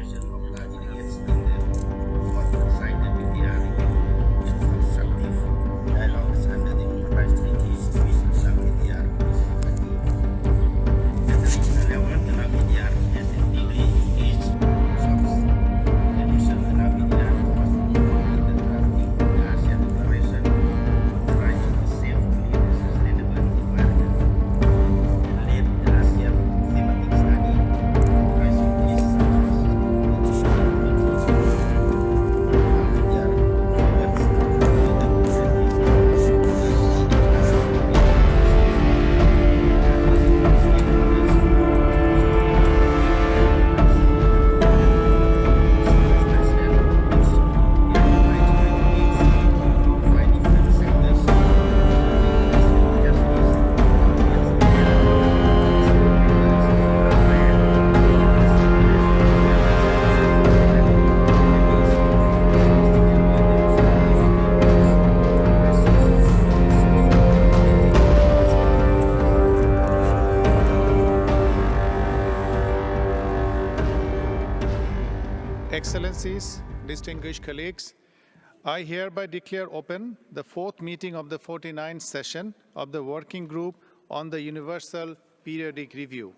participation of the delegates in the court-cited UPR review and constructive dialogues under the Human Rights Treaty with LaoPDR. At the regional level, the LaoPDR has actively engaged workshops. In addition, the LaoPDR was involved in the drafting of the ASEAN Declaration on the Right to a Safe, Clean and Sustainable Environment and led the ASEAN thematic study on rights of peace such as the LaoPDR forwards further cooperative Excellencies, distinguished colleagues, I hereby declare open the fourth meeting of the 49th session of the Working Group on the Universal Periodic Review.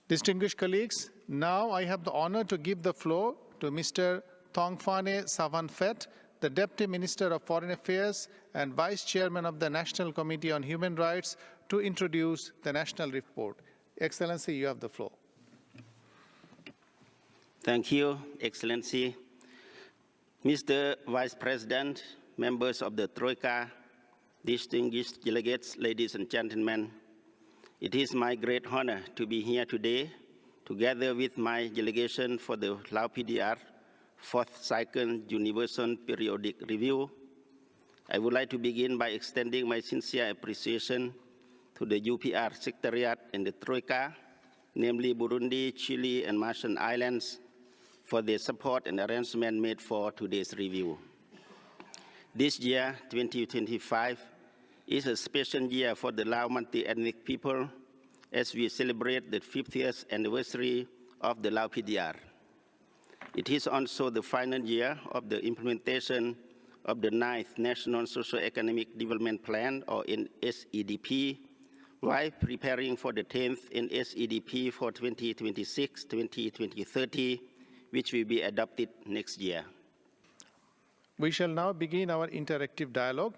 Distinguished colleagues, now I have the honor to give the floor to Mr. Thongphane Savanphet, the Deputy Minister of Foreign Affairs and Vice Chairman of the National Committee on Human Rights, to introduce the national report. Excellency, you have the floor. Thank you, Excellency. Mr. Vice President, members of the Troika, distinguished delegates, ladies and gentlemen, it is my great honor to be here today, together with my delegation for the LaoPDR Fourth Cycle Universal Periodic Review. I would like to begin by extending my sincere appreciation to the UPR Secretariat and the Troika, namely Burundi, Chile, and Marshall Islands, for their support and arrangement made for today's review. This year, 2025, is a special year for the Lao multi-ethnic people as we celebrate the 50th anniversary of the LaoPDR. It is also the final year of the implementation of the 9th National Socio-Economic Development Plan, or NSEDP, while preparing for the 10th NSEDP for 2026-2030, which will be adopted next year. We shall now begin our interactive dialogue.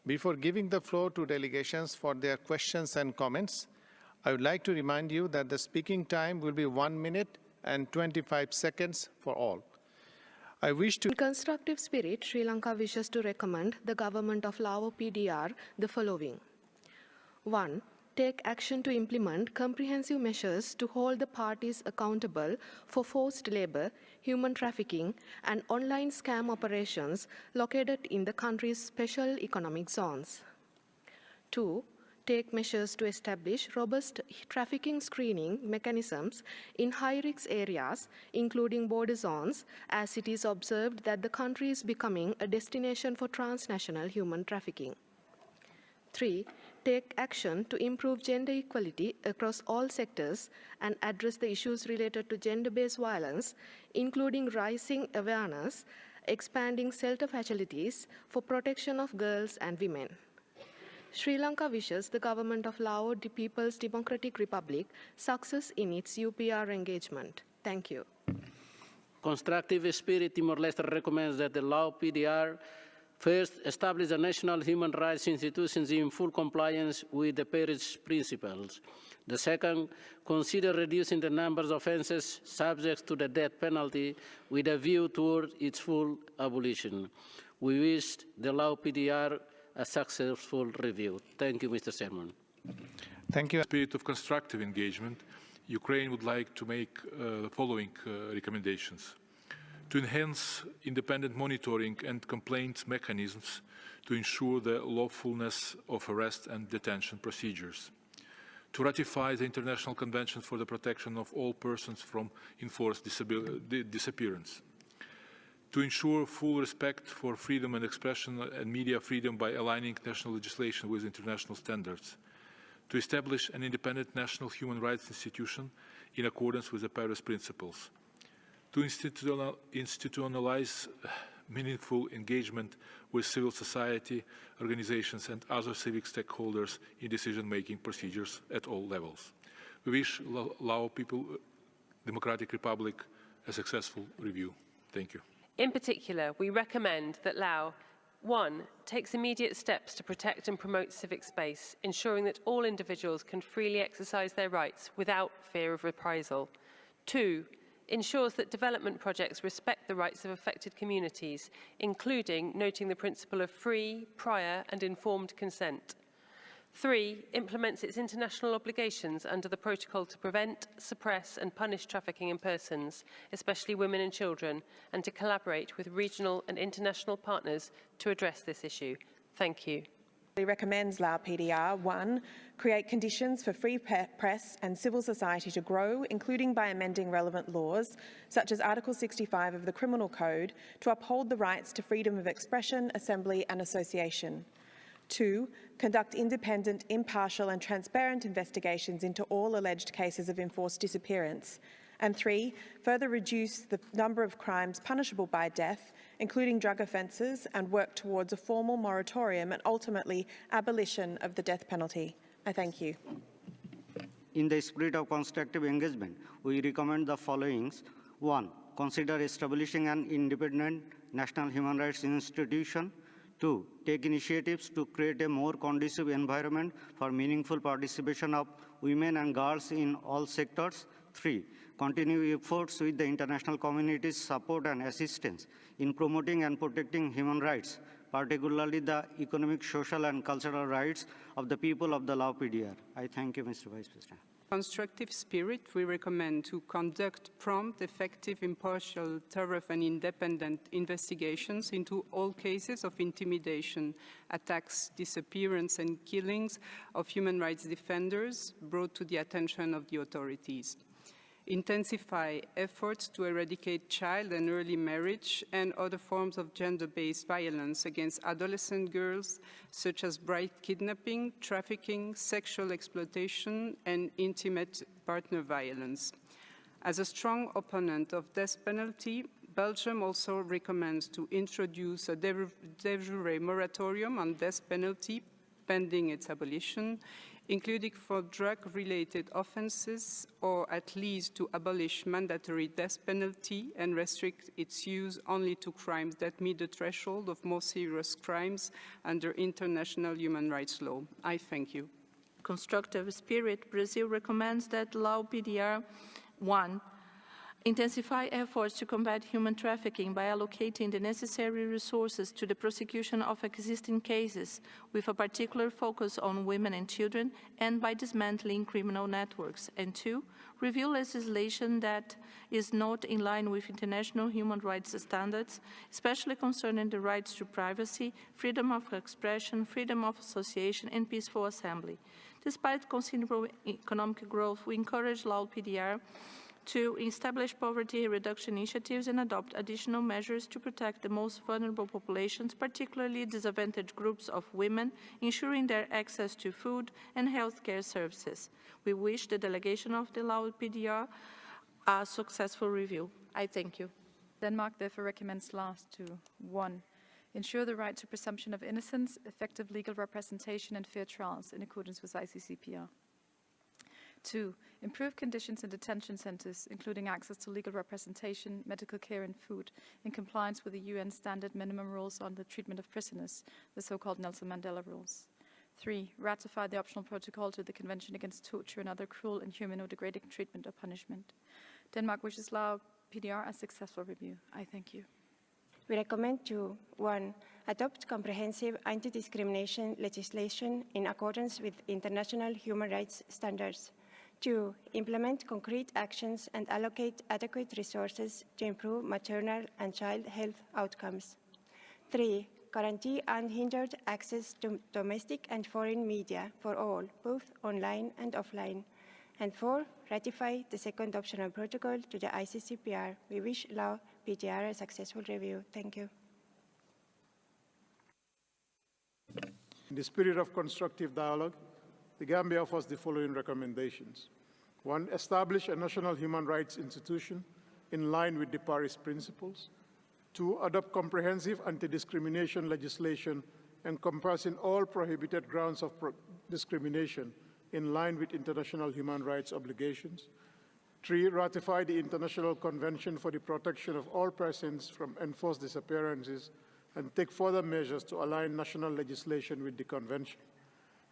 Before giving the floor to delegations for their questions and comments, I would like to remind you that the speaking time will be 1 minute and 25 seconds for all. I wish to... In constructive spirit, Sri Lanka wishes to recommend the government of LaoPDR the following. 1. Take action to implement comprehensive measures to hold the parties accountable for forced labor, human trafficking, and online scam operations located in the country's special economic zones. 2. Take measures to establish robust trafficking screening mechanisms in high-risk areas, including border zones, as it is observed that the country is becoming a destination for transnational human trafficking. 3. Take action to improve gender equality across all sectors and address the issues related to gender-based violence, including raising awareness, expanding shelter facilities for protection of girls and women. Sri Lanka wishes the government of Lao People's Democratic Republic success in its UPR engagement. Thank you. Constructive Spirit Timor-Leste recommends that the LaoPDR first, establish a national human rights institutions in full compliance with the Paris principles. The second, consider reducing the numbers of offenses subject to the death penalty with a view toward its full abolition. We wish the LaoPDR a successful review. Thank you, Mr. Chairman. Thank you. In the spirit of constructive engagement, Ukraine would like to make the following recommendations. To enhance independent monitoring and complaint mechanisms to ensure the lawfulness of arrest and detention procedures. To ratify the International Convention for the Protection of All Persons from Enforced Disappearance. To ensure full respect for freedom and expression and media freedom by aligning national legislation with international standards. To establish an independent national human rights institution in accordance with the Paris Principles. To institutionalize meaningful engagement with civil society, organizations, and other civic stakeholders in decision-making procedures at all levels. We wish Lao Democratic Republic a successful review. Thank you. In particular, we recommend that Laos 1. Takes immediate steps to protect and promote civic space, ensuring that all individuals can freely exercise their rights without fear of reprisal. 2. Ensures that development projects respect the rights of affected communities, including noting the principle of free, prior and informed consent. 3. Implements its international obligations under the protocol to prevent, suppress and punish trafficking in persons, especially women and children, and to collaborate with regional and international partners to address this issue. Thank you. It recommends LaoPDR 1. Create conditions for free press and civil society to grow, including by amending relevant laws, such as Article 65 of the Criminal Code, to uphold the rights to freedom of expression, assembly and association. 2. Conduct independent, impartial and transparent investigations into all alleged cases of enforced disappearance. And 3. Further reduce the number of crimes punishable by death, including drug offences, and work towards a formal moratorium and ultimately abolition of the death penalty. I thank you. In the spirit of constructive engagement, we recommend the following. 1. Consider establishing an independent national human rights institution. 2. Take initiatives to create a more conducive environment for meaningful participation of women and girls in all sectors. 3. Continue efforts with the international community's support and assistance in promoting and protecting human rights, particularly the economic, social, and cultural rights of the people of the LaoPDR. I thank you, Mr. Vice President. Constructive spirit, we recommend to conduct prompt, effective, impartial, thorough, and independent investigations into all cases of intimidation, attacks, disappearance, and killings of human rights defenders brought to the attention of the authorities. Intensify efforts to eradicate child and early marriage and other forms of gender-based violence against adolescent girls, such as bride kidnapping, trafficking, sexual exploitation, and intimate partner violence. As a strong opponent of death penalty, Belgium also recommends to introduce a de jure moratorium on death penalty pending its abolition, including for drug-related offenses, or at least to abolish mandatory death penalty and restrict its use only to crimes that meet the threshold of more serious crimes under international human rights law. I thank you. Constructive spirit, Brazil recommends that LaoPDR 1. Intensify efforts to combat human trafficking by allocating the necessary resources to the prosecution of existing cases, with a particular focus on women and children, and by dismantling criminal networks. And 2, review legislation that is not in line with international human rights standards, especially concerning the rights to privacy, freedom of expression, freedom of association, and peaceful assembly. Despite considerable economic growth, we encourage LaoPDR to establish poverty reduction initiatives and adopt additional measures to protect the most vulnerable populations, particularly disadvantaged groups of women, ensuring their access to food and healthcare services. We wish the delegation of the LaoPDR a successful review. I thank you. Denmark therefore recommends last to 1. Ensure the right to presumption of innocence, effective legal representation and fair trials in accordance with ICCPR. 2. Improve conditions in detention centers, including access to legal representation, medical care and food, in compliance with the UN standard minimum rules on the treatment of prisoners, the so-called Nelson Mandela rules. 3. Ratify the optional protocol to the Convention Against Torture and Other Cruel, Inhuman or Degrading Treatment or Punishment. Denmark wishes LaoPDR a successful review. I thank you. We recommend to 1. Adopt comprehensive anti-discrimination legislation in accordance with international human rights standards. 2. Implement concrete actions and allocate adequate resources to improve maternal and child health outcomes. 3. Guarantee unhindered access to domestic and foreign media for all, both online and offline. And 4. Ratify the second optional protocol to the ICCPR. We wish LaoPDR a successful review. Thank you. In the spirit of constructive dialogue, the Gambia offers the following recommendations. 1. Establish a national human rights institution in line with the Paris Principles. 2. Adopt comprehensive anti-discrimination legislation encompassing all prohibited grounds of discrimination in line with international human rights obligations. 3. Ratify the International Convention for the Protection of All Persons from Enforced Disappearances and take further measures to align national legislation with the Convention.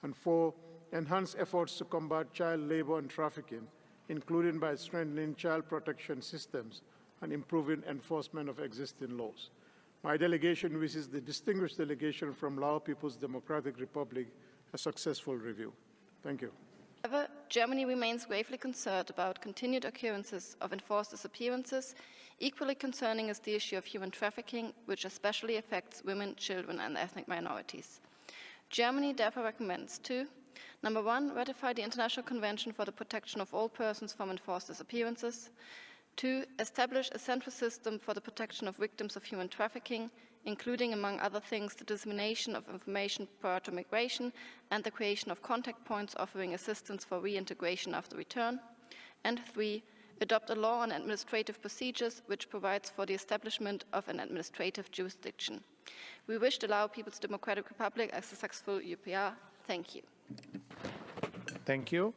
And 4. Enhance efforts to combat child labor and trafficking, including by strengthening child protection systems and improving enforcement of existing laws. My delegation wishes the distinguished delegation from Laos People's Democratic Republic a successful review. Thank you. However, Germany remains gravely concerned about continued occurrences of enforced disappearances. Equally concerning is the issue of human trafficking, which especially affects women, children, and ethnic minorities. Germany therefore recommends to: Number 1, ratify the International Convention for the Protection of All Persons from Enforced Disappearances. 2, establish a central system for the protection of victims of human trafficking, including, among other things, the dissemination of information prior to migration and the creation of contact points offering assistance for reintegration after return. And 3, adopt a law on administrative procedures which provides for the establishment of an administrative jurisdiction. We wish to allow People's Democratic Republic a successful UPR. Thank you. Thank you.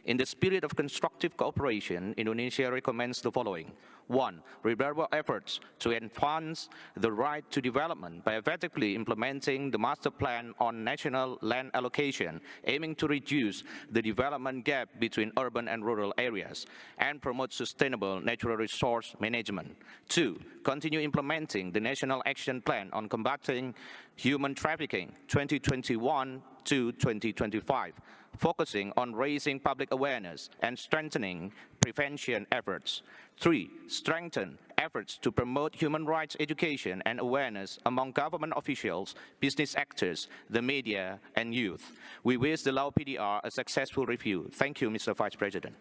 In the spirit of constructive cooperation, Indonesia recommends the following. 1. Redouble efforts to enhance the right to development by effectively implementing the master plan on national land allocation, aiming to reduce the development gap between urban and rural areas, and promote sustainable natural resource management. 2. Continue implementing the National Action Plan on Combating Human Trafficking 2021 to 2025, focusing on raising public awareness and strengthening prevention efforts. 3. Strengthen efforts to promote human rights education and awareness among government officials, business actors, the media, and youth. We wish the LaoPDR a successful review. Thank you, Mr. Vice President.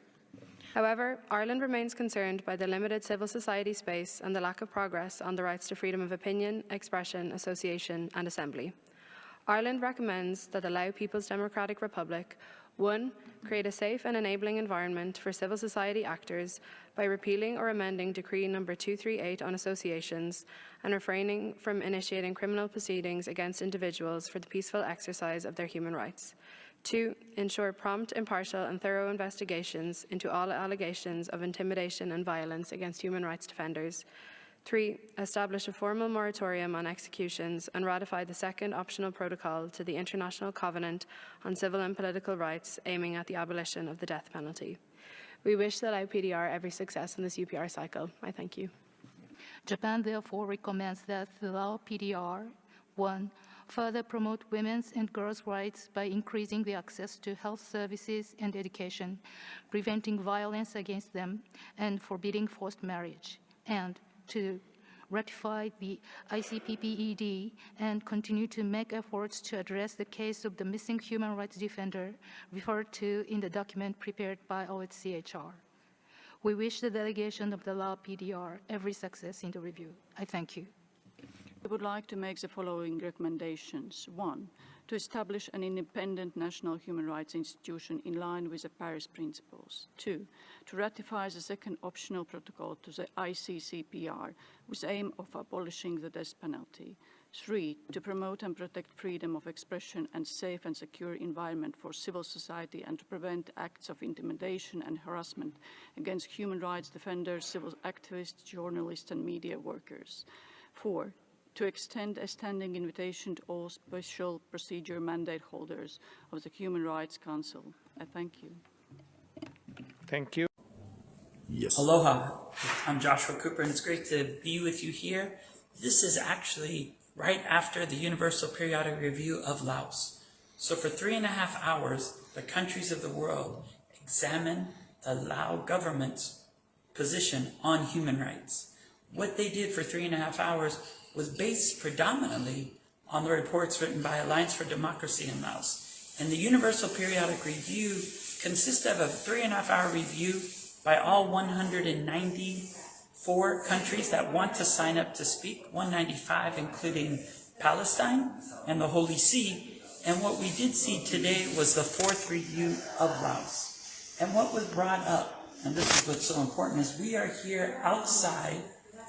However, Ireland remains concerned by the limited civil society space and the lack of progress on the rights to freedom of opinion, expression, association, and assembly. Ireland recommends that the Lao People's Democratic Republic 1. Create a safe and enabling environment for civil society actors by repealing or amending Decree No. 238 on associations and refraining from initiating criminal proceedings against individuals for the peaceful exercise of their human rights. 2. Ensure prompt, impartial, and thorough investigations into all allegations of intimidation and violence against human rights defenders. 3. Establish a formal moratorium on executions and ratify the second optional protocol to the International Covenant on Civil and Political Rights, aiming at the abolition of the death penalty. We wish the LaoPDR every success in this UPR cycle. I thank you. Japan therefore recommends that the LaoPDR 1. Further promote women's and girls' rights by increasing the access to health services and education, preventing violence against them, and forbidding forced marriage. And 2. Ratify the ICPPED and continue to make efforts to address the case of the missing human rights defender referred to in the document prepared by OHCHR. We wish the delegation of the LaoPDR every success in the review. I thank you. I would like to make the following recommendations. 1. To establish an independent national human rights institution in line with the Paris Principles. 2. To ratify the second optional protocol to the ICCPR with the aim of abolishing the death penalty. 3. To promote and protect freedom of expression and safe and secure environment for civil society and to prevent acts of intimidation and harassment against human rights defenders, civil activists, journalists, and media workers. 4. To extend a standing invitation to all special procedure mandate holders of the Human Rights Council. I thank you. Thank you. Yes. Aloha, I'm Joshua Cooper, and it's great to be with you here. This is actually right after the Universal Periodic Review of Laos. So for 3.5 hours, the countries of the world examine the Lao government's position on human rights. What they did for 3.5 hours was based predominantly on the reports written by Alliance for Democracy in Laos. And the Universal Periodic Review consists of a 3.5-hour review by all 194 countries that want to sign up to speak, 195 including Palestine and the Holy See. And what we did see today was the 4th review of Laos. And what was brought up, and this is what's so important, is we are here outside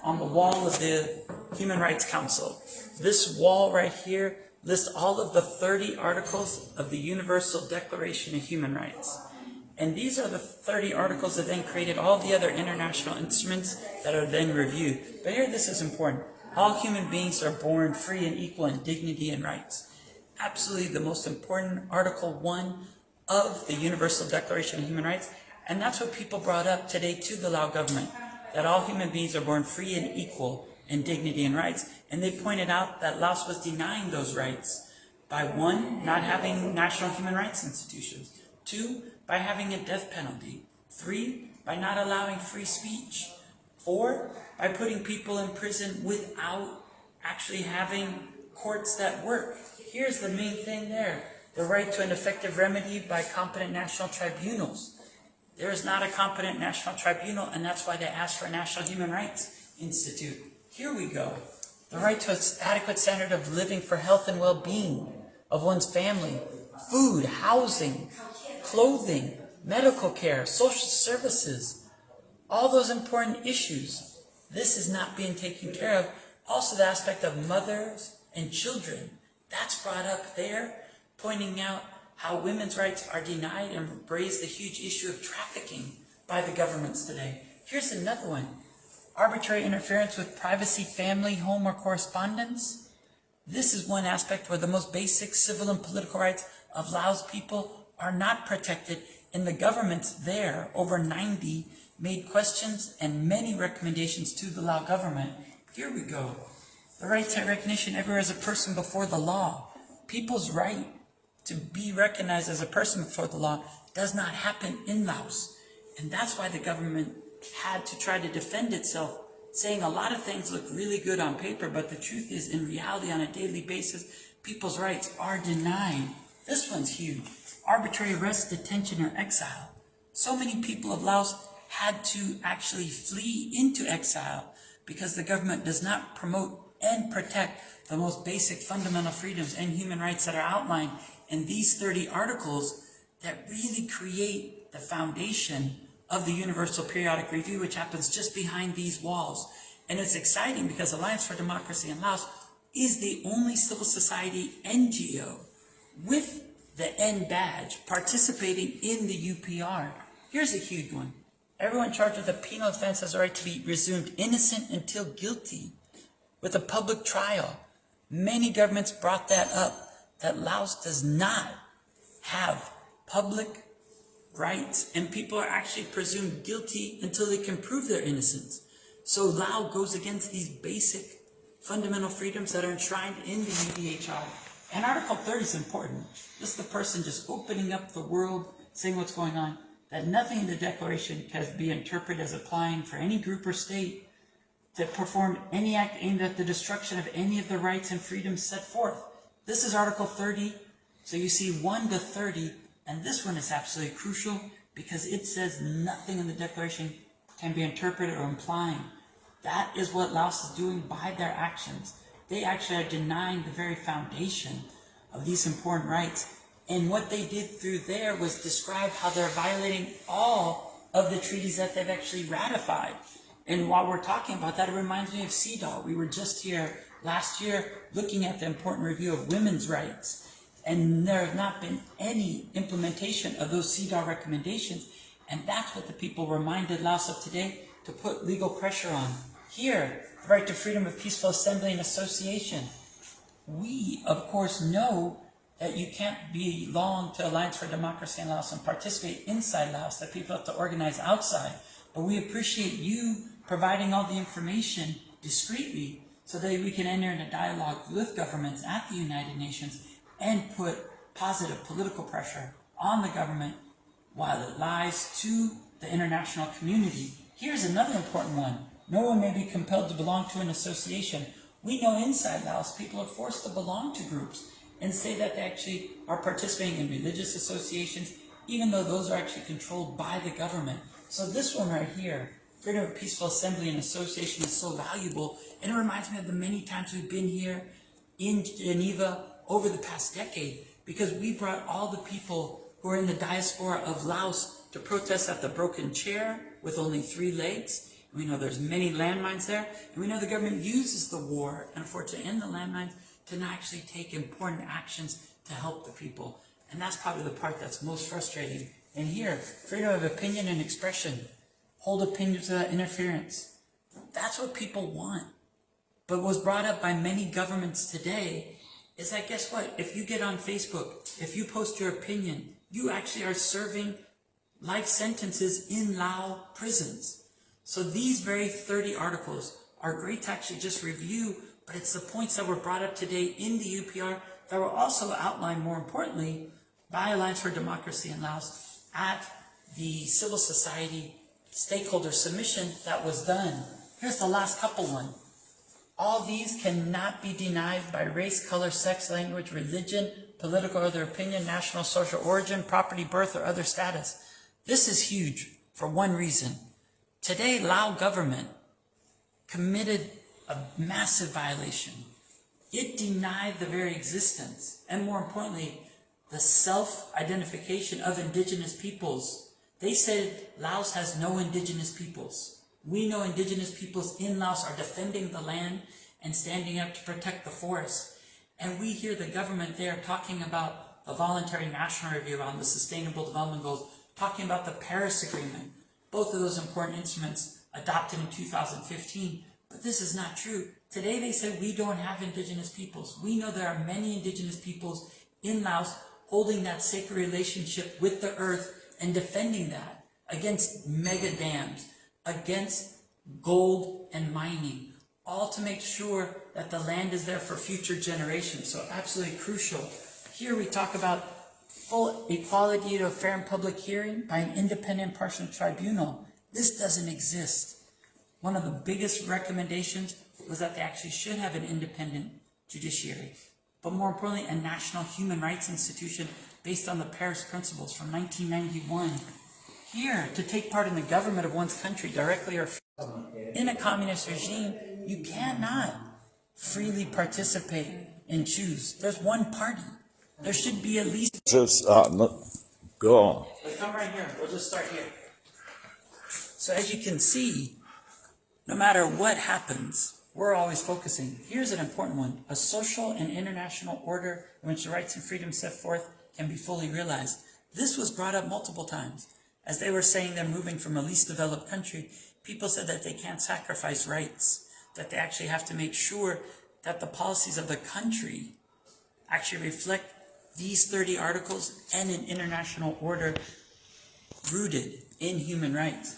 on the wall of the Human Rights Council. This wall right here lists all of the 30 articles of the Universal Declaration of Human Rights. And these are the 30 articles that then created all the other international instruments that are then reviewed. But here, this is important. All human beings are born free and equal in dignity and rights. Absolutely the most important Article 1 of the Universal Declaration of Human Rights. And that's what people brought up today to the Lao government, that all human beings are born free and equal in dignity and rights. And they pointed out that Laos was denying those rights by 1, not having national human rights institutions, 2, by having a death penalty, 3, by not allowing free speech, 4, by putting people in prison without actually having courts that work. Here's the main thing there, the right to an effective remedy by competent national tribunals. There is not a competent national tribunal, and that's why they asked for a National Human Rights Institute. Here we go. The right to an adequate standard of living for health and well-being of one's family, food, housing, clothing, medical care, social services, all those important issues. This is not being taken care of. Also the aspect of mothers and children. That's brought up there, pointing out how women's rights are denied and raise the huge issue of trafficking by the governments today. Here's another one. Arbitrary interference with privacy, family, home, or correspondence. This is one aspect where the most basic civil and political rights of Laos people are not protected, and the governments there, over 90, made questions and many recommendations to the Lao government. Here we go. The right to recognition everywhere as a person before the law. People's right to be recognized as a person before the law does not happen in Laos. And that's why the government had to try to defend itself, saying a lot of things look really good on paper, but the truth is, in reality, on a daily basis, people's rights are denied. This one's huge. Arbitrary arrest, detention, or exile. So many people of Laos had to actually flee into exile because the government does not promote and protect the most basic fundamental freedoms and human rights that are outlined in these 30 articles that really create the foundation of the Universal Periodic Review, which happens just behind these walls. And it's exciting because Alliance for Democracy in Laos is the only civil society NGO with the N badge participating in the UPR. Here's a huge one. Everyone charged with a penal offense has the right to be presumed innocent until guilty with a public trial. Many governments brought that up, that Laos does not have public rights, and people are actually presumed guilty until they can prove their innocence. So Laos goes against these basic fundamental freedoms that are enshrined in the UDHR. And Article 30 is important. This is the person just opening up the world, saying what's going on, that nothing in the Declaration can be interpreted as applying for any group or state to perform any act aimed at the destruction of any of the rights and freedoms set forth. This is Article 30. So you see 1 to 30, and this one is absolutely crucial because it says nothing in the Declaration can be interpreted or implying. That is what Laos is doing by their actions. They actually are denying the very foundation of these important rights. And what they did through there was describe how they're violating all of the treaties that they've actually ratified. And while we're talking about that, it reminds me of CEDAW. We were just here last year looking at the important review of women's rights. And there has not been any implementation of those CEDAW recommendations. And that's what the people reminded Laos of today, to put legal pressure on. Here, the right to freedom of peaceful assembly and association. We, of course, know that you can't belong to Alliance for Democracy in Laos and participate inside Laos, that people have to organize outside. But we appreciate you providing all the information discreetly so that we can enter into dialogue with governments at the United Nations and put positive political pressure on the government while it lies to the international community. Here's another important one. No one may be compelled to belong to an association. We know inside Laos people are forced to belong to groups and say that they actually are participating in religious associations, even though those are actually controlled by the government. So this one right here, freedom of peaceful assembly and association, is so valuable. And it reminds me of the many times we've been here in Geneva over the past decade, because we brought all the people who are in the diaspora of Laos to protest at the broken chair with only 3 legs. We know there's many landmines there, and we know the government uses the war, and unfortunately, and the landmines to not actually take important actions to help the people. And that's probably the part that's most frustrating. And here, freedom of opinion and expression, hold opinions without interference. That's what people want. But what's brought up by many governments today is that, guess what? If you get on Facebook, if you post your opinion, you actually are serving life sentences in Laos prisons. So these very 30 articles are great to actually just review, but it's the points that were brought up today in the UPR that were also outlined, more importantly, by Alliance for Democracy in Laos at the civil society stakeholder submission that was done. Here's the last couple one. All these cannot be denied by race, color, sex, language, religion, political or other opinion, national, social origin, property, birth, or other status. This is huge for one reason. Today, Lao government committed a massive violation. It denied the very existence, and more importantly, the self-identification of indigenous peoples. They said Laos has no indigenous peoples. We know indigenous peoples in Laos are defending the land and standing up to protect the forests. And we hear the government there talking about the voluntary national review on the Sustainable Development Goals, talking about the Paris Agreement, both of those important instruments adopted in 2015. But this is not true. Today they said we don't have indigenous peoples. We know there are many indigenous peoples in Laos holding that sacred relationship with the earth and defending that against mega dams, against gold and mining, all to make sure that the land is there for future generations. So absolutely crucial. Here we talk about full equality to a fair and public hearing by an independent impartial tribunal. This doesn't exist. One of the biggest recommendations was that they actually should have an independent judiciary, but more importantly, a national human rights institution based on the Paris Principles from 1991. Here, to take part in the government of one's country directly or in a communist regime, you cannot freely participate and choose. There's one party. There should be at least... Go on. Let's come right here. We'll just start here. So as you can see, no matter what happens, we're always focusing. Here's an important one. A social and international order in which the rights and freedoms set forth can be fully realized. This was brought up multiple times. As they were saying they're moving from a least developed country, people said that they can't sacrifice rights, that they actually have to make sure that the policies of the country actually reflect these 30 articles and an international order rooted in human rights.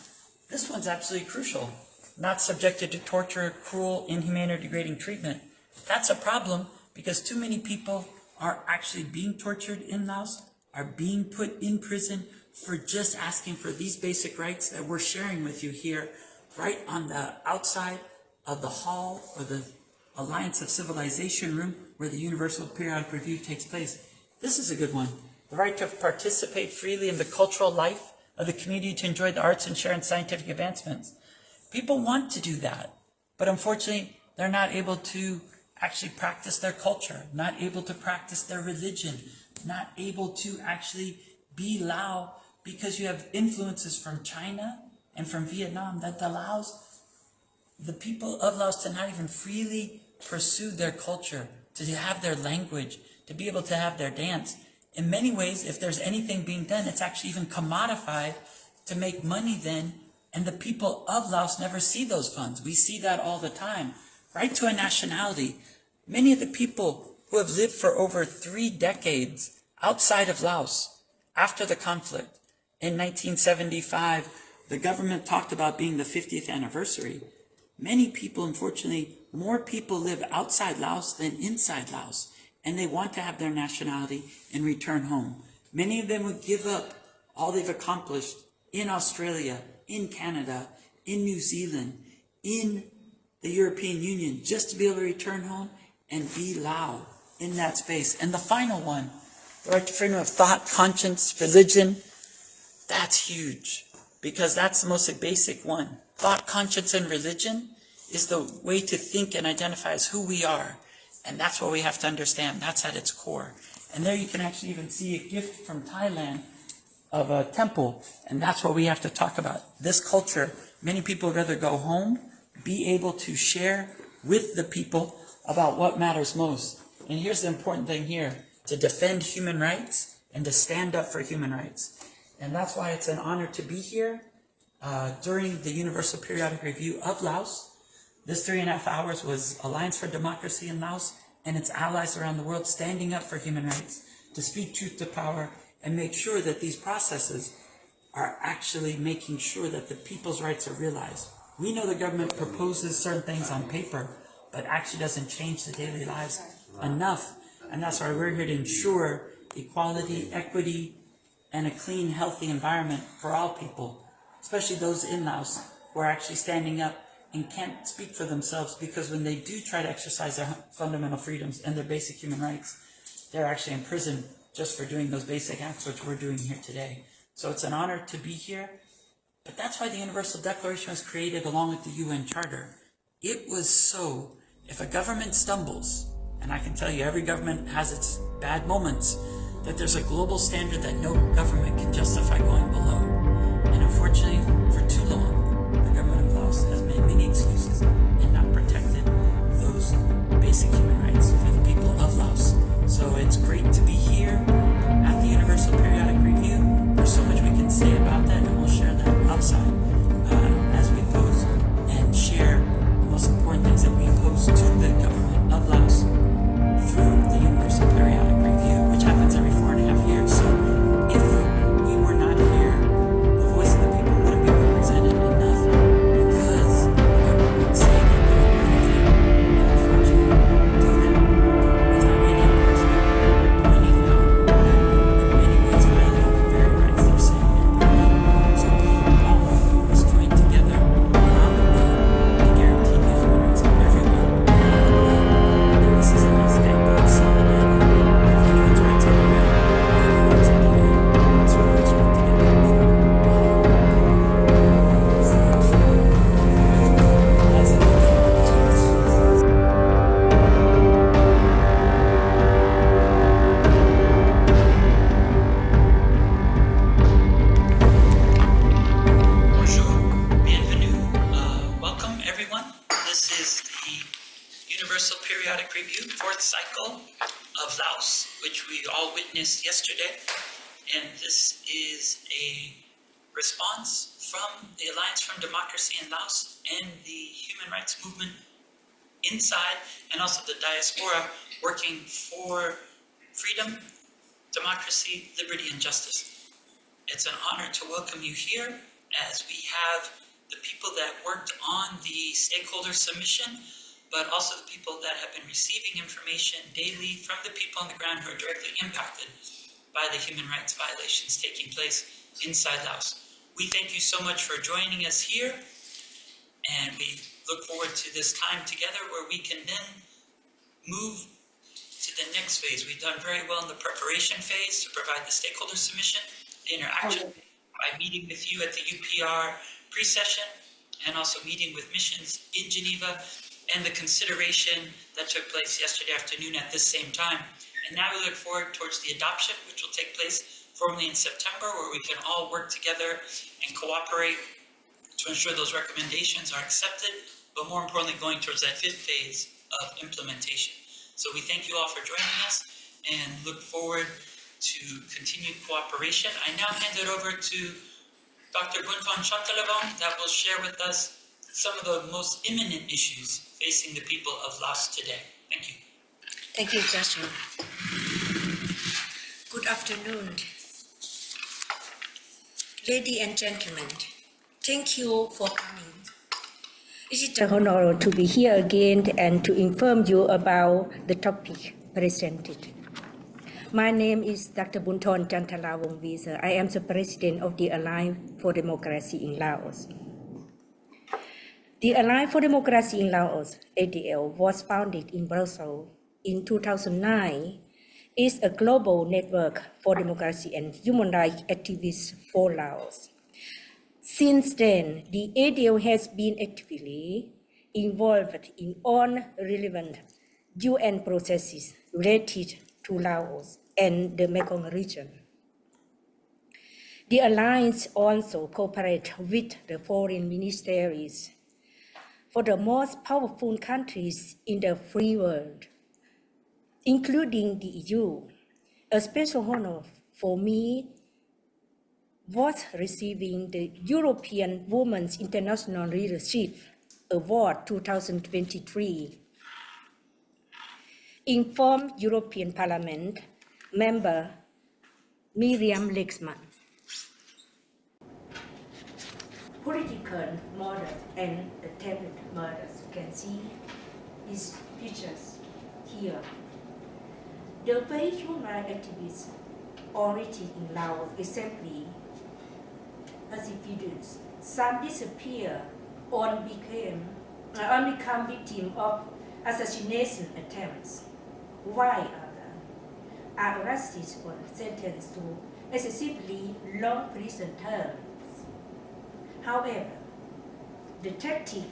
This one's absolutely crucial. Not subjected to torture, cruel, inhumane, or degrading treatment. That's a problem because too many people are actually being tortured in Laos, are being put in prison for just asking for these basic rights that we're sharing with you here, right on the outside of the hall or the Alliance of Civilization room where the Universal Periodic Review takes place. This is a good one. The right to participate freely in the cultural life of the community, to enjoy the arts and share in scientific advancements. People want to do that, but unfortunately, they're not able to actually practice their culture, not able to practice their religion, not able to actually be Lao, because you have influences from China and from Vietnam that allows the people of Laos to not even freely pursue their culture, to have their language, to be able to have their dance. In many ways, if there's anything being done, it's actually even commodified to make money then, and the people of Laos never see those funds. We see that all the time. Right to a nationality. Many of the people who have lived for over 3 decades outside of Laos after the conflict, in 1975, the government talked about being the 50th anniversary. Many people, unfortunately, more people live outside Laos than inside Laos, and they want to have their nationality and return home. Many of them would give up all they've accomplished in Australia, in Canada, in New Zealand, in the European Union, just to be able to return home and be Lao in that space. And the final one, the right to freedom of thought, conscience, religion, that's huge, because that's the most basic one. Thought, conscience, and religion is the way to think and identify as who we are. And that's what we have to understand. That's at its core. And there you can actually even see a gift from Thailand of a temple, and that's what we have to talk about. This culture, many people would rather go home, be able to share with the people about what matters most. And here's the important thing here, to defend human rights and to stand up for human rights. And that's why it's an honor to be here during the Universal Periodic Review of Laos. This 3.5 hours was Alliance for Democracy in Laos and its allies around the world standing up for human rights, to speak truth to power and make sure that these processes are actually making sure that the people's rights are realized. We know the government proposes certain things on paper, but actually doesn't change the daily lives enough. And that's why we're here to ensure equality, equity, and a clean, healthy environment for all people, especially those in Laos who are actually standing up and can't speak for themselves, because when they do try to exercise their fundamental freedoms and their basic human rights, they're actually in prison just for doing those basic acts, which we're doing here today. So it's an honor to be here. But that's why the Universal Declaration was created along with the UN Charter. It was so, if a government stumbles, and I can tell you every government has its bad moments, that there's a global standard that no government can justify going below. And unfortunately, for too long, the government of Laos has made many excuses and not protected those basic human rights for the people of Laos. So it's great to be here at the Universal Periodic Review. There's so much we can say about that, and we'll share that outside as we pose and share the most important things that we pose to the government of Laos through the Universal Periodic Review, which happens every 4.5 years. So if we were not here, the voice of the people wouldn't be represented enough, because the government would say that we do everything, and unfortunately do that without any embarrassment, pointing out that in many ways violating the very rights they're saying they're protecting. So we all must join together around the world to guarantee the human rights of everyone around the globe. And this is an example of solidarity, where if anyone's rights are denied, all of our rights are denied. That's what we must work together for. Bonjour, bienvenue. Welcome, everyone. This is the Universal Periodic Review, 4th cycle of Laos, which we all witnessed yesterday. And this is a response from the Alliance for Democracy in Laos and the human rights movement inside, and also the diaspora working for freedom, democracy, liberty, and justice. It's an honor to welcome you here, as we have the people that worked on the stakeholder submission, but also the people that have been receiving information daily from the people on the ground who are directly impacted by the human rights violations taking place inside Laos. We thank you so much for joining us here, and we look forward to this time together where we can then move to the next phase. We've done very well in the preparation phase to provide the stakeholder submission, the interaction by meeting with you at the UPR pre-session, and also meeting with missions in Geneva, and the consideration that took place yesterday afternoon at this same time. And now we look forward towards the adoption, which will take place formally in September, where we can all work together and cooperate to ensure those recommendations are accepted, but more importantly, going towards that 5th phase of implementation. So we thank you all for joining us and look forward to continued cooperation. I now hand it over to Dr. Bunton Chantalavong that will share with us some of the most imminent issues facing the people of Laos today. Thank you. Thank you, Joshua. Good afternoon. Ladies and gentlemen, thank you for coming. It is an honor to be here again and to inform you about the topic presented. My name is Dr. Bunton Chantalavong Visa. I am the president of the Alliance for Democracy in Laos. The Alliance for Democracy in Laos, ADL, was founded in Brussels in 2009. It's a global network for democracy and human rights activists for Laos. Since then, the ADL has been actively involved in all relevant UN processes related to Laos and the Mekong region. The alliance also cooperates with the foreign ministries for the most powerful countries in the free world, including the EU. A special honor for me was receiving the European Women's International Leadership Award 2023. Informed European Parliament member Miriam Lexman. Political murders and attempted murders. You can see these pictures here. The very human rights activists origin in Laos is simply as evidence. Some disappear or become victims of assassination attempts, while others are arrested or sentenced to excessively long prison terms. However, the tactics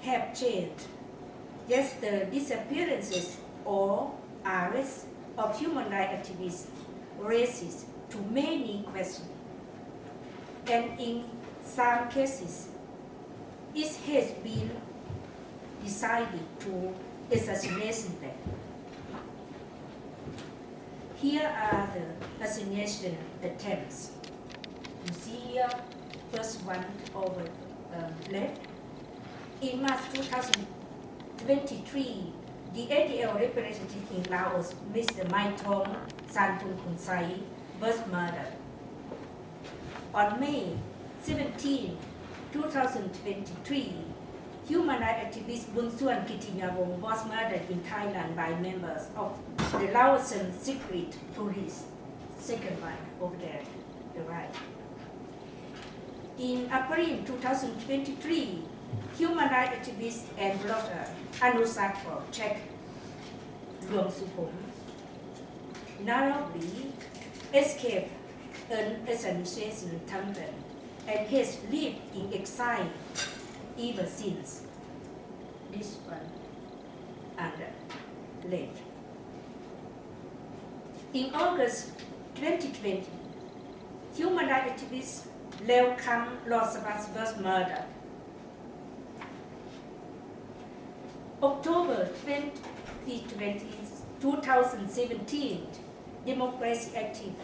have changed. Yes, the disappearances or arrests of human rights activists raises to many questions, and in some cases, it has been decided to assassinate them. Here are the assassination attempts. You see here, first one over left. In March 2023, the ADL representative in Laos, Mr. Mai Thong Sanpun Kunsai, was murdered. On May 17, 2023, human rights activist Bun Suan Kitinyawong was murdered in Thailand by members of the Laotian secret police. Second one over there, the right. In April 2023, human rights activist and blogger Anusakpo Chek Luang Supom narrowly escaped an assassination attempt and has lived in exile ever since. This one under left. In August 2020, human rights activist Leo Kam Losavas was murdered. October 2017, democracy active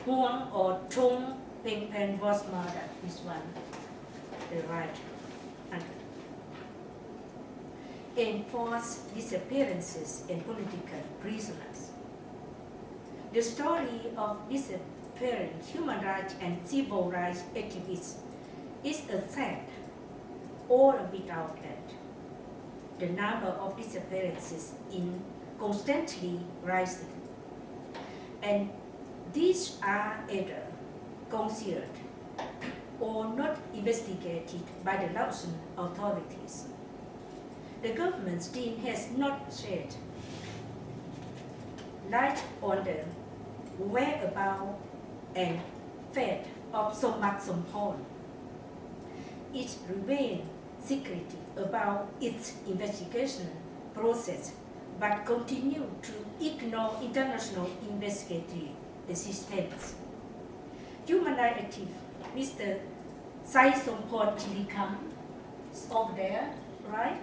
Huang or Chung Pengpen was murdered. This one, the right. Enforced disappearances and political prisoners. The story of disappearing human rights and civil rights activists is a sad or without end. The number of disappearances is constantly rising, and these are either concealed or not investigated by the Laotian authorities. The government still has not shed light on the whereabouts and fate of Sommat Sompon. It remains secretive about its investigation process, but continue to ignore international investigative assistance. Human rights activist Mr. Sai Sompon Chilikam is over there, right?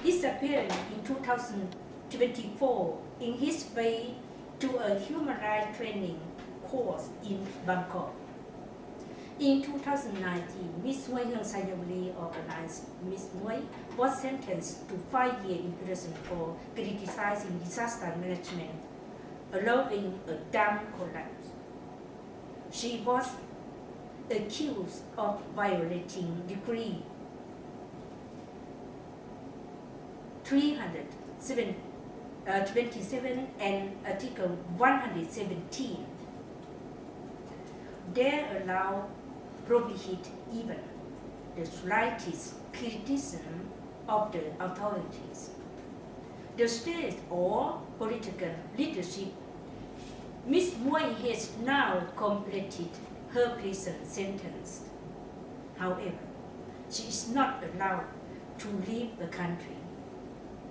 Disappeared in 2024 in his way to a human rights training course in Bangkok. In 2019, Ms. Nguyen Hương Sayawali organized Ms. Nguyen was sentenced to 5 years in prison for criticizing disaster management, allowing a dam collapse. She was accused of violating Decree 327 and Article 117. They allow prohibit even the slightest criticism of the authorities. The state or political leadership, Ms. Nguyen has now completed her prison sentence. However, she is not allowed to leave the country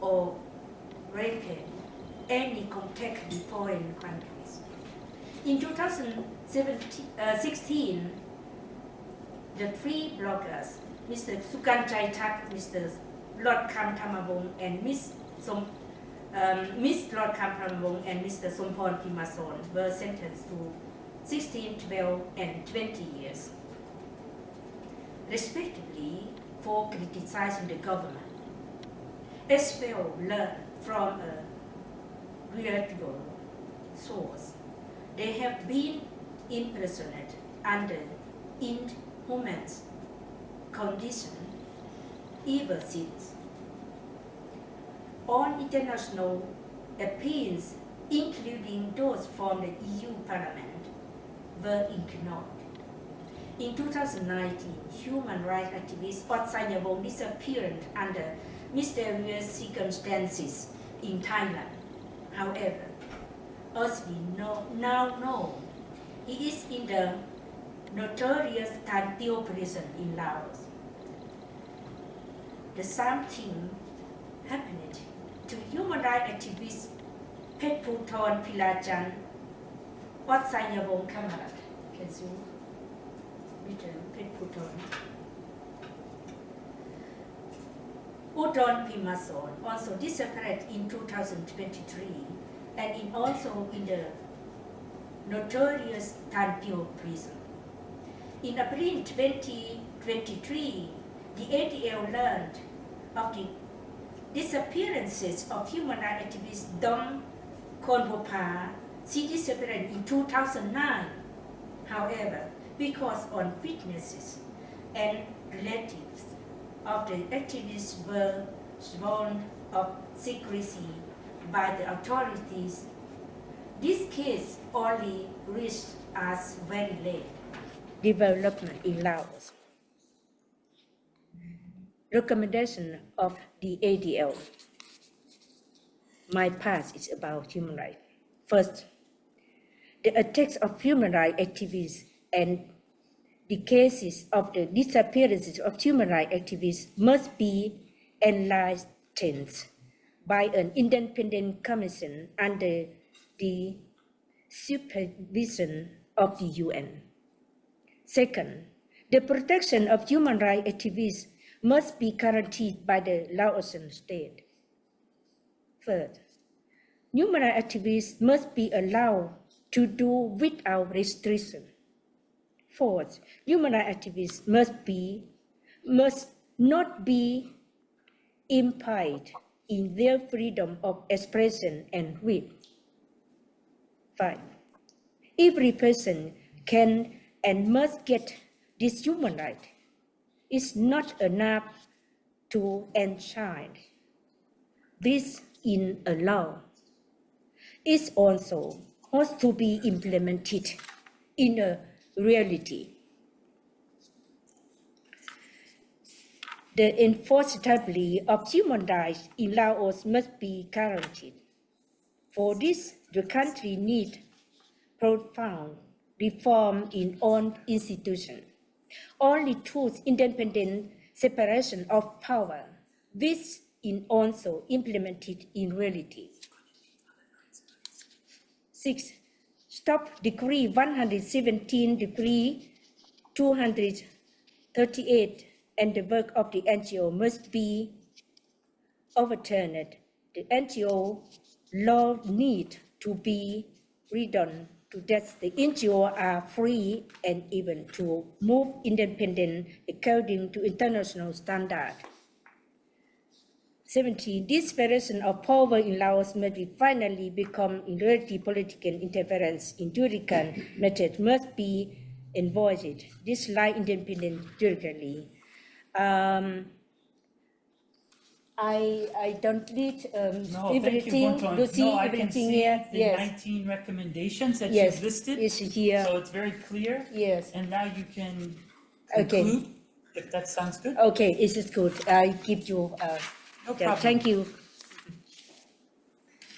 or retain any contact with foreign countries. In 2016, the three bloggers, Mr. Sukanchai Tak, Mr. Lord Kam Thamawong, and Miss Lord Kam Thamawong and Mr. Somporn Pimason were sentenced to 16, 12, and 20 years, respectively, for criticizing the government. As well learned from a reliable source, they have been imprisoned under inhuman conditions ever since. All international appeals, including those from the EU Parliament, were ignored. In 2019, human rights activist Ot Sanyawong disappeared under mysterious circumstances in Thailand. However, as we now know, he is in the notorious Tan Teo prison in Laos. The same thing happened to human rights activist Phet Puthon Pilachan, Ot Sanyawong Kamarat. Can you return Phet Puthon? Udon Pimason also disappeared in 2023 and also in the notorious Tan Teo prison. In April 2023, the ADL learned of the disappearances of human rights activist Dom Konvopa. She disappeared in 2009. However, because on witnesses and relatives of the activists were sworn of secrecy by the authorities, this case only reached us very late. Development in Laos. Recommendation of the ADL. My part is about human rights. First, the attacks of human rights activists and the cases of the disappearances of human rights activists must be analyzed by an independent commission under the supervision of the UN. Second, the protection of human rights activists must be guaranteed by the Laotian state. Third, human rights activists must be allowed to do without restriction. Fourth, human rights activists must not be impeded in their freedom of expression and wit. 5. Every person can and must get this human right. It's not enough to enshrine this in a law. It also has to be implemented in a reality. The enforceability of human rights in Laos must be guaranteed. For this, the country needs profound reform in all institutions. Only through independent separation of power, this is also implemented in reality. 6. Stop Decree 117, Decree 238, and the work of the NGO must be overturned. The NGO law need to be redone to that the NGO are free and even to move independent according to international standards. 17. This separation of power in Laos must finally become in reality political interference in judicial methods must be envoyed. This lie independent judicially. I don't read everything. You see I everything can see here. the Yes. 19 recommendations that Yes, you've listed. it's here. So it's very clear. Yes. And now you can Okay. conclude, if that sounds good. Okay, it is good. I give you. No problem. Thank you.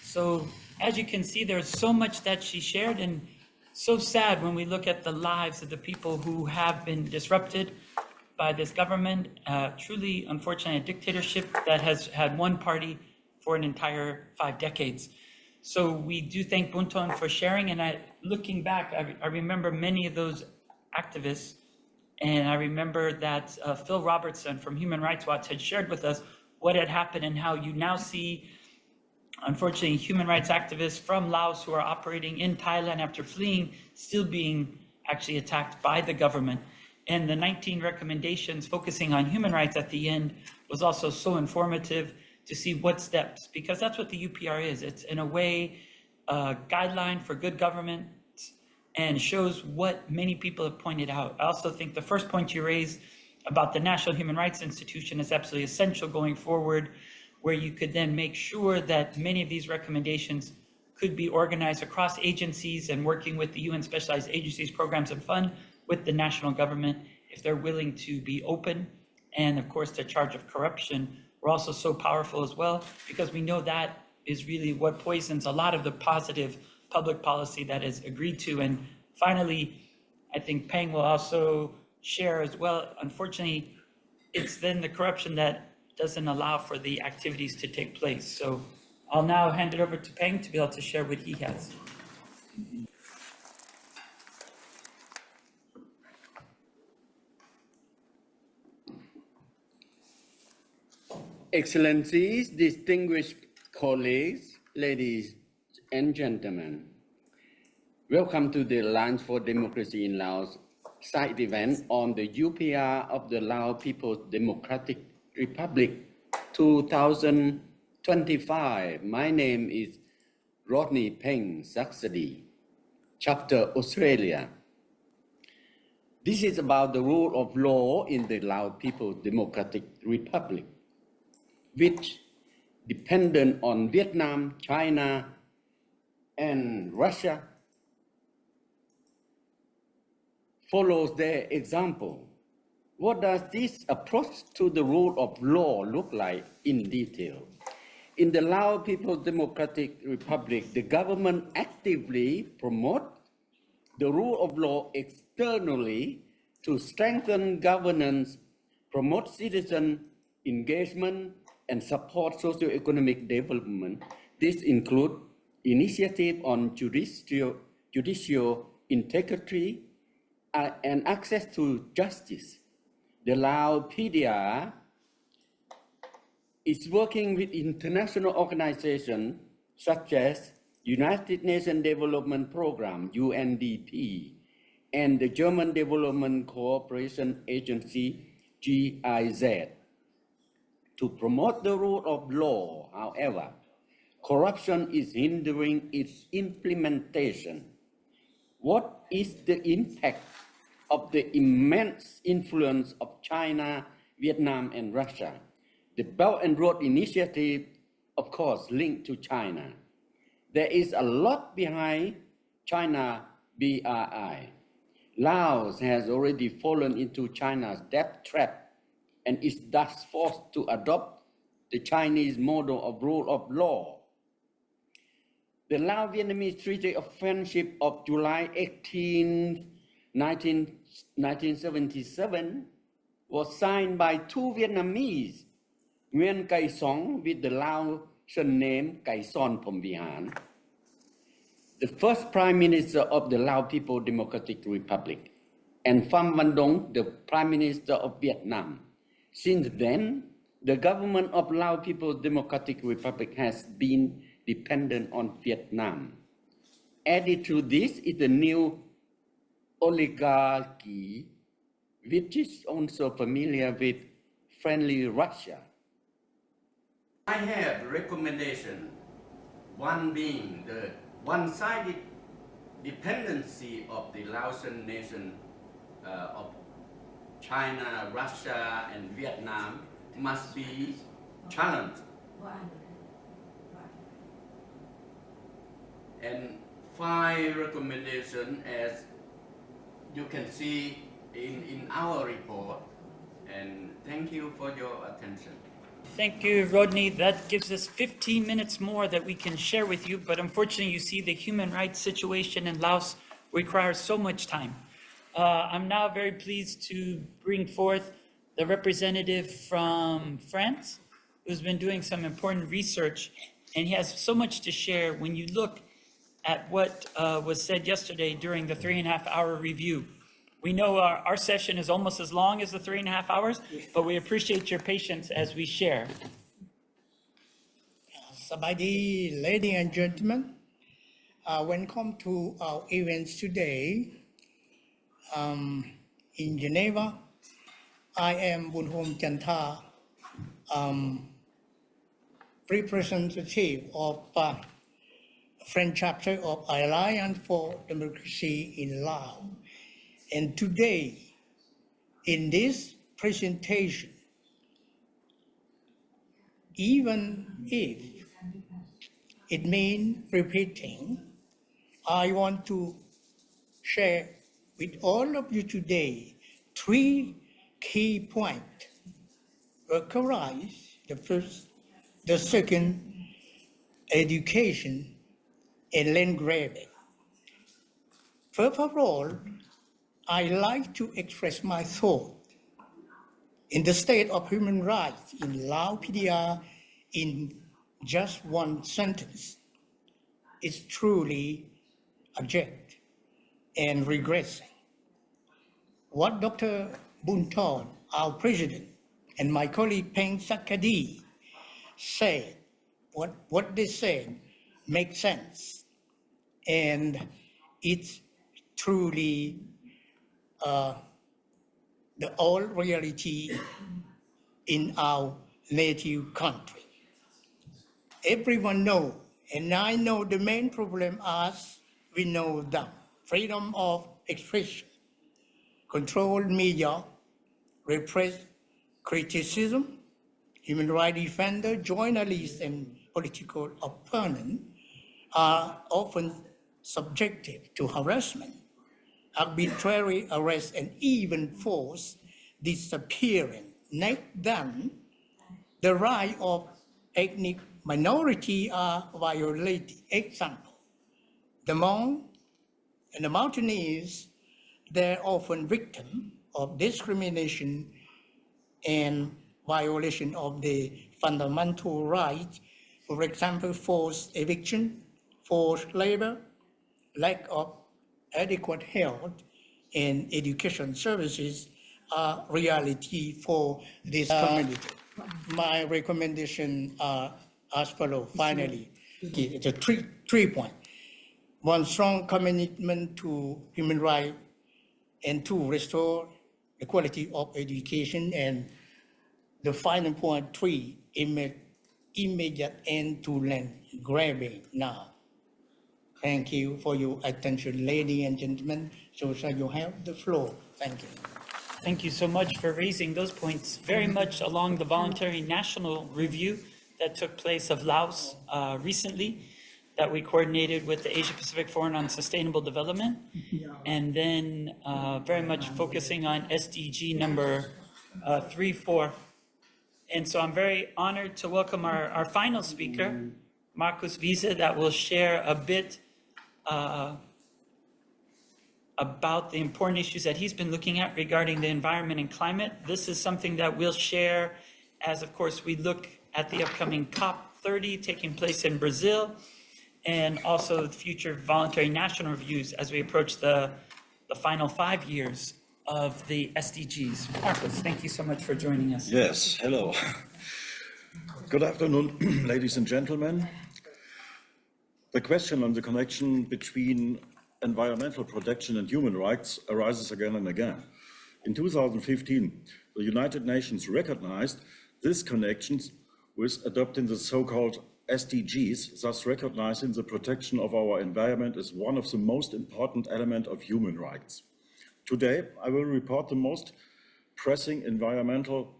So as you can see, there's so much that she shared, and so sad when we look at the lives of the people who have been disrupted by this government, truly unfortunate dictatorship that has had one party for an entire 5 decades. So we do thank Bunton for sharing. And looking back, I remember many of those activists. And I remember that Phil Robertson from Human Rights Watch had shared with us what had happened and how you now see, unfortunately, human rights activists from Laos who are operating in Thailand after fleeing still being actually attacked by the government. And the 19 recommendations focusing on human rights at the end was also so informative to see what steps, because that's what the UPR is. It's in a way a guideline for good government and shows what many people have pointed out. I also think the first point you raised about the National Human Rights Institution is absolutely essential going forward, where you could then make sure that many of these recommendations could be organized across agencies and working with the UN Specialized Agencies Programs and Fund with the national government if they're willing to be open. And of course, the charge of corruption were also so powerful as well, because we know that is really what poisons a lot of the positive public policy that is agreed to. And finally, I think Peng will also share as well. Unfortunately, it's then the corruption that doesn't allow for the activities to take place. So I'll now hand it over to Peng to be able to share what he has. Excellencies, distinguished colleagues, ladies and gentlemen, welcome to the Alliance for Democracy in Laos side event on the UPR of the Lao People's Democratic Republic 2025. My name is Rodney Peng Saksadi, Chapter Australia. This is about the rule of law in the Lao People's Democratic Republic, which dependent on Vietnam, China, and Russia, follows their example. What does this approach to the rule of law look like in detail? In the Lao People's Democratic Republic, the government actively promotes the rule of law externally to strengthen governance, promote citizen engagement, and support socio-economic development. This includes initiatives on judicial integrity and access to justice. The LaoPDR is working with international organizations such as United Nations Development Programme, UNDP, and the German Development Cooperation Agency, GIZ, to promote the rule of law. However, corruption is hindering its implementation. What is the impact of the immense influence of China, Vietnam, and Russia? The Belt and Road Initiative, of course, linked to China. There is a lot behind China BRI. Laos has already fallen into China's debt trap and is thus forced to adopt the Chinese model of rule of law. The Lao-Vietnamese Treaty of Friendship of July 18, 1977 was signed by two Vietnamese, Nguyen Kai Song with the Laotian name Kai Son Phomvihan, the first Prime Minister of the Lao People's Democratic Republic, and Pham Van Dong, the Prime Minister of Vietnam. Since then, the government of Lao People's Democratic Republic has been dependent on Vietnam. Added to this is the new oligarchy, which is also familiar with friendly Russia. I have recommendation, one being the one-sided dependency of the Laotian nation of China, Russia, and Vietnam must be challenged. And 5 recommendations, as you can see in our report. And thank you for your attention. Thank you, Rodney. That gives us 15 minutes more that we can share with you, but unfortunately you see the human rights situation in Laos requires so much time. I'm now very pleased to bring forth the representative from France, who's been doing some important research and he has so much to share when you look at what was said yesterday during the 3.5-hour review. We know our session is almost as long as the 3.5 hours, but we appreciate your patience as we share. Sabadi, ladies and gentlemen, welcome to our events today. In Geneva, I am Bunhom Chanta, representative of French chapter of Alliance for Democracy in Laos. And today, in this presentation, even if it means repeating, I want to share with all of you today 3 key points. Work-arise, the first, the second, education, and land grabbing. First of all, I like to express my thought in the state of human rights in LaoPDR in just one sentence. It's truly abject and regressing. What Dr. Bunton, our president, and my colleague Peng Sakadi said, what they said makes sense. And it's truly the old reality in our native country. Everyone knows, and I know the main problem as we know them: freedom of expression, controlled media, repressed criticism, human rights defenders, journalists, and political opponents are often subjected to harassment, arbitrary arrest, and even forced disappearance. Next, then, the rights of ethnic minority are violated. Example, the Hmong and the Mountaineers, they're often victims of discrimination and violation of the fundamental rights. For example, forced eviction, forced labor, lack of adequate health and education services are reality for this community. My recommendation are as follows. Finally, it's a three point. 1, strong commitment to human rights, and 2, restore the quality of education, and the final point, 3, immediate end to land grabbing now. Thank you for your attention, ladies and gentlemen. So you have the floor. Thank you. Thank you so much for raising those points, very much along the voluntary national review that took place of Laos recently, that we coordinated with the Asia Pacific Forum on Sustainable Development, and then very much focusing on SDG number 3, 4. And so I'm very honored to welcome our final speaker, Marcus Wiese, that will share a bit about the important issues that he's been looking at regarding the environment and climate. This is something that we'll share as, of course, we look at the upcoming COP30 taking place in Brazil, and also the future voluntary national reviews as we approach the final 5 years of the SDGs. Marcus, thank you so much for joining us. Yes, hello. Good afternoon, ladies and gentlemen. The question on the connection between environmental protection and human rights arises again and again. In 2015, the United Nations recognized this connection with adopting the so-called SDGs, thus recognizing the protection of our environment as one of the most important elements of human rights. Today, I will report the most pressing environmental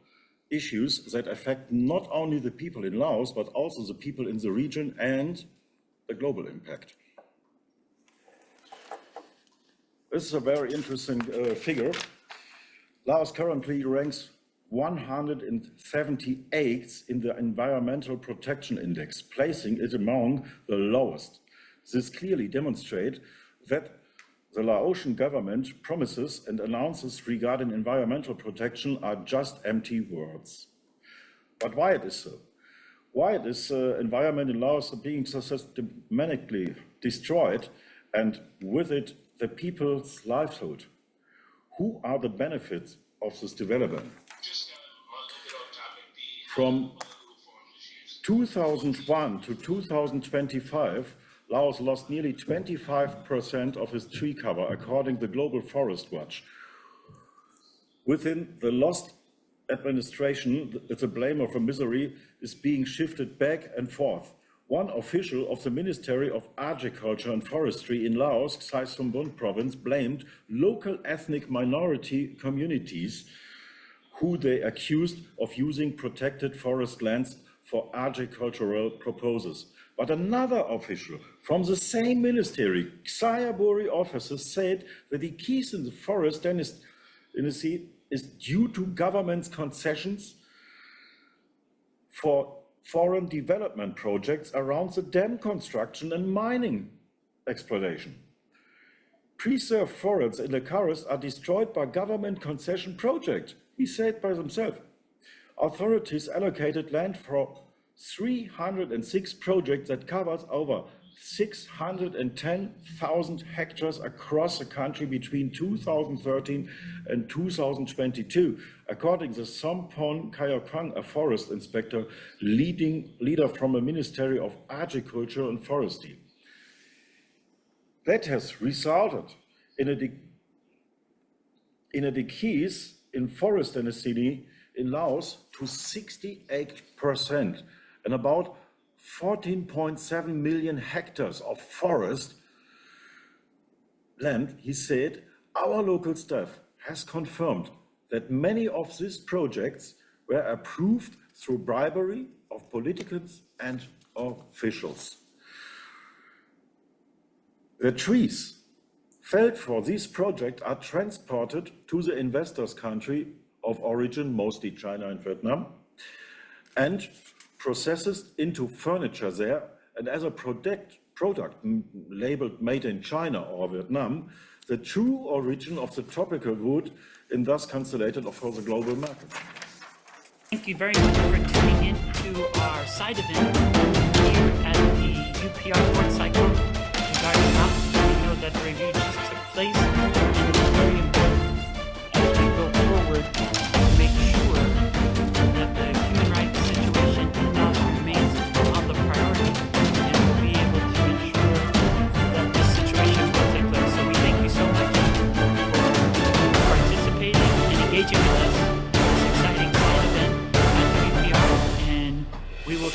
issues that affect not only the people in Laos, but also the people in the region and the global impact. This is a very interesting figure. Laos currently ranks 178th in the Environmental Protection Index, placing it among the lowest. This clearly demonstrates that the Laotian government promises and announces regarding environmental protection are just empty words. But why it is so? Why this environment in Laos is being so systematically destroyed, and with it the people's livelihood? Who are the benefits of this development? From 2001 to 2025, Laos lost nearly 25% of its tree cover, according to the Global Forest Watch. Within the lost administration, the blame of a misery is being shifted back and forth. One official of the Ministry of Agriculture and Forestry in Laos, Ksai Sombon province, blamed local ethnic minority communities who they accused of using protected forest lands for agricultural purposes. But another official from the same ministry, Ksayaburi officers, said that the keys in the forest is due to government's concessions for foreign development projects around the dam construction and mining exploitation. Preserved forests in the forest are destroyed by government concession projects, he said by himself. Authorities allocated land for 306 projects that covers over 610,000 hectares across the country between 2013 and 2022, according to Sompon Kayokang, a forest inspector, leader from the Ministry of Agriculture and Forestry. That has resulted in a decrease in forest density in Laos to 68%, and about 14.7 million hectares of forest land, he said. Our local staff has confirmed that many of these projects were approved through bribery of politicians and officials. The trees felled for these projects are transported to the investors' country of origin, mostly China and Vietnam, and processed into furniture there, and as a product labeled made in China or Vietnam, the true origin of the tropical wood, and thus consolidated for the global market. Thank you very much for tuning in to our side event here at the UPR Fourth Cycle regarding Laos. We know that the review just took place, and it's very important as we go forward to make sure that the human rights situation in Laos remains on the priority, and we'll be able to ensure that this situation will take place. So we thank you so much for participating and engaging with us in this exciting side event at the UPR, and we will